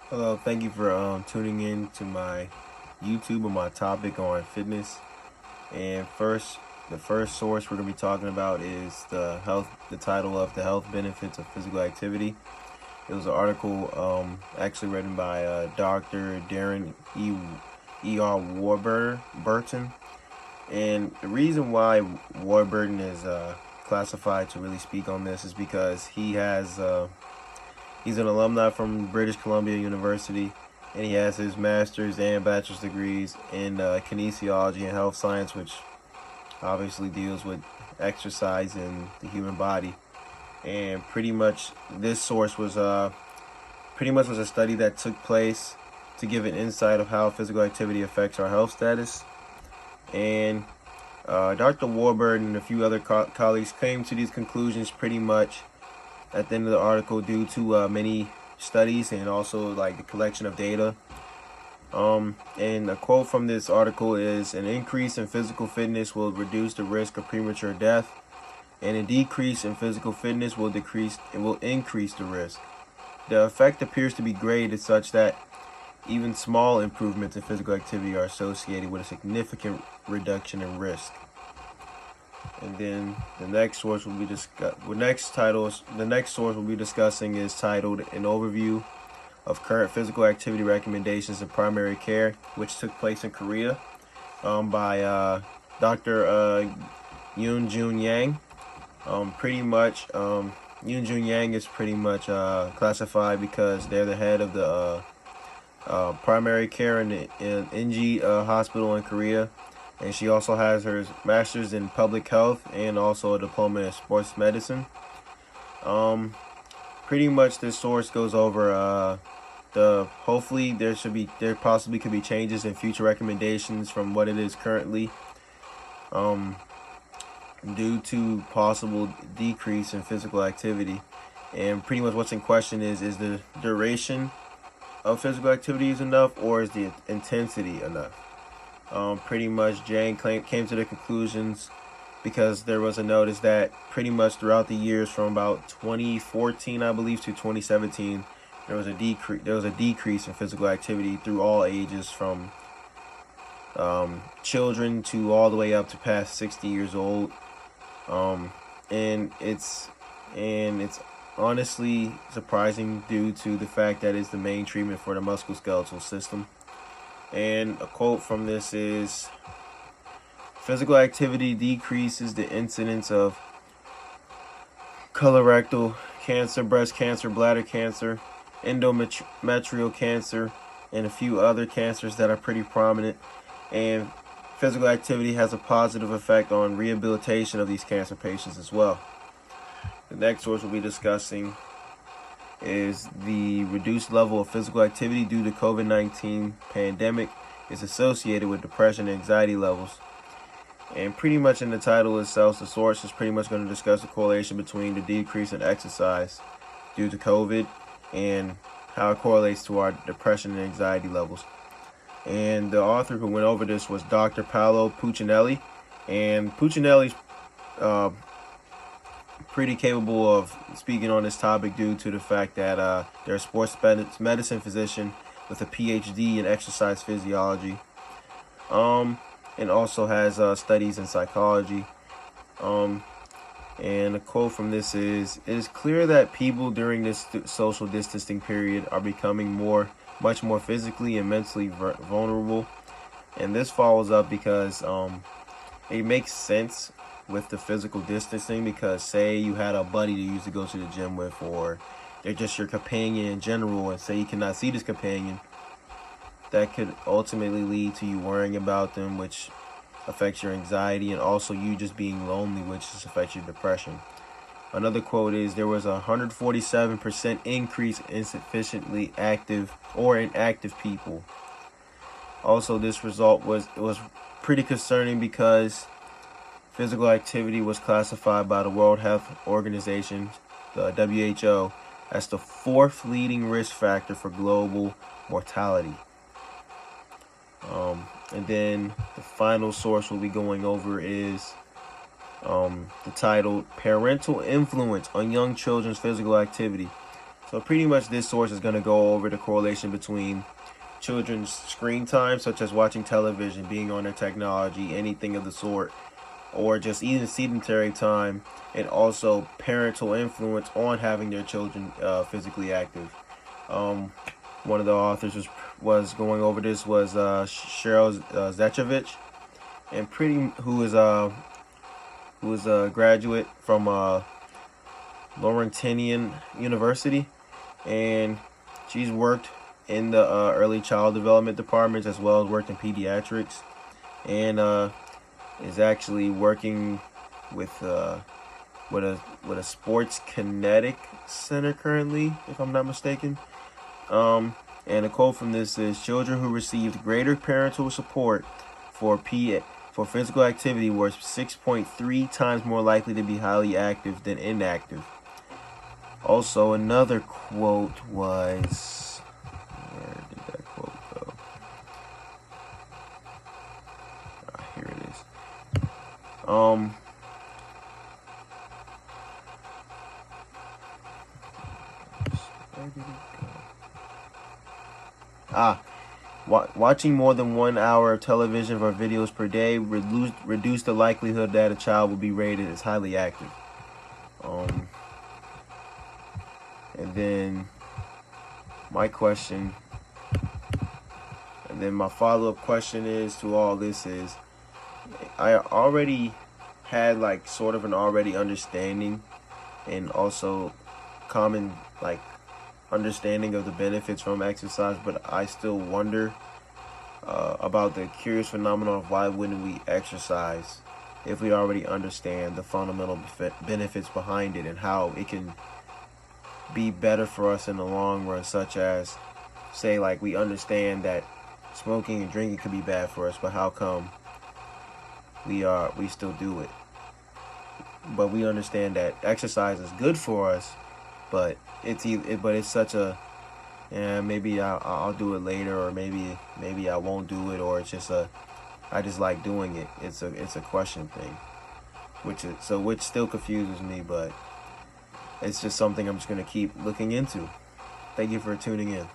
Hello, thank you for tuning in to my YouTube on my topic on fitness. And the first source we're gonna be talking about is the title of the health benefits of physical activity. It was an article actually written by Dr. Darren E.R. Warburton. And the reason why Warburton is classified to really speak on this is because he's an alumni from British Columbia University, and he has his master's and bachelor's degrees in kinesiology and health science, which obviously deals with exercise in the human body. And pretty much this source was a study that took place to give an insight of how physical activity affects our health status. And Dr. Warburton and a few other colleagues came to these conclusions pretty much at the end of the article due to many studies and also like the collection of data. And a quote from this article is: an increase in physical fitness will reduce the risk of premature death, and a decrease in physical fitness will increase the risk. The effect appears to be graded such that even small improvements in physical activity are associated with a significant reduction in risk. And then the next source will be the next source we'll be discussing is titled "An Overview of Current Physical Activity Recommendations in Primary Care," which took place in Korea, by Dr. Yoon Jun Yang. Pretty much, Yoon Jun Yang is pretty much classified because they're the head of the primary care in Inji Hospital in Korea, and she also has her master's in public health and also a diploma in sports medicine. Um, Pretty much this source goes over the hopefully there possibly could be changes in future recommendations from what it is currently, um, due to possible decrease in physical activity. And pretty much what's in question is the duration of physical activity is enough, or is the intensity enough? Pretty much Jane came to the conclusions because there was a notice that pretty much throughout the years from about 2014, I believe, to 2017, there was a decrease in physical activity through all ages, from children to all the way up to past 60 years old. Um, and it's honestly surprising due to the fact that it's the main treatment for the musculoskeletal system. And a quote from this is: physical activity decreases the incidence of colorectal cancer, breast cancer, bladder cancer, endometrial cancer, and a few other cancers that are pretty prominent. And physical activity has a positive effect on rehabilitation of these cancer patients as well. The next source we'll be discussing is the reduced level of physical activity due to COVID-19 pandemic is associated with depression and anxiety levels. And pretty much in the title itself, the source is pretty much going to discuss the correlation between the decrease in exercise due to COVID and how it correlates to our depression and anxiety levels. And the author who went over this was Dr. Paolo Puccinelli. And Puccinelli's uh, pretty capable of speaking on this topic due to the fact that they're a sports medicine physician with a PhD in exercise physiology, and also has studies in psychology. Um, and a quote from this is: "It is clear that people during this social distancing period are becoming much more physically and mentally vulnerable." And this follows up because it makes sense with the physical distancing, because say you had a buddy that you used to go to the gym with, or they're just your companion in general, and say you cannot see this companion, that could ultimately lead to you worrying about them, which affects your anxiety, and also you just being lonely, which just affects your depression. Another quote is: there was a 147% increase in sufficiently active or inactive people. Also, this result was pretty concerning because physical activity was classified by the World Health Organization, the WHO, as the fourth leading risk factor for global mortality. And then the final source we'll be going over is the title "Parental Influence on Young Children's Physical Activity." So pretty much this source is going to go over the correlation between children's screen time, such as watching television, being on their technology, anything of the sort, or just even sedentary time, and also parental influence on having their children physically active. One of the authors was going over this was Cheryl Zechovich, and who is a graduate from Laurentian University, and she's worked in the early child development departments as well as worked in pediatrics, and is actually working with a sports kinetic center currently, if I'm not mistaken. And a quote from this is, "Children who received greater parental support for physical activity were 6.3 times more likely to be highly active than inactive." Also, another quote was, where did that quote go? Here it is. Where did it go? Watching more than 1 hour of television or videos per day reduce the likelihood that a child will be rated as highly active. And then my follow-up question is to all this is, I already had like sort of an already understanding and also common like understanding of the benefits from exercise, but I still wonder about the curious phenomenon of why wouldn't we exercise if we already understand the fundamental benefits behind it and how it can be better for us in the long run, such as, say, like we understand that smoking and drinking could be bad for us, but how come we still do it? But we understand that exercise is good for us, but it's such a, yeah, maybe I'll do it later, or maybe I won't do it, or it's just I just like doing it. It's a question thing, which still confuses me, but it's just something I'm just gonna keep looking into. Thank you for tuning in.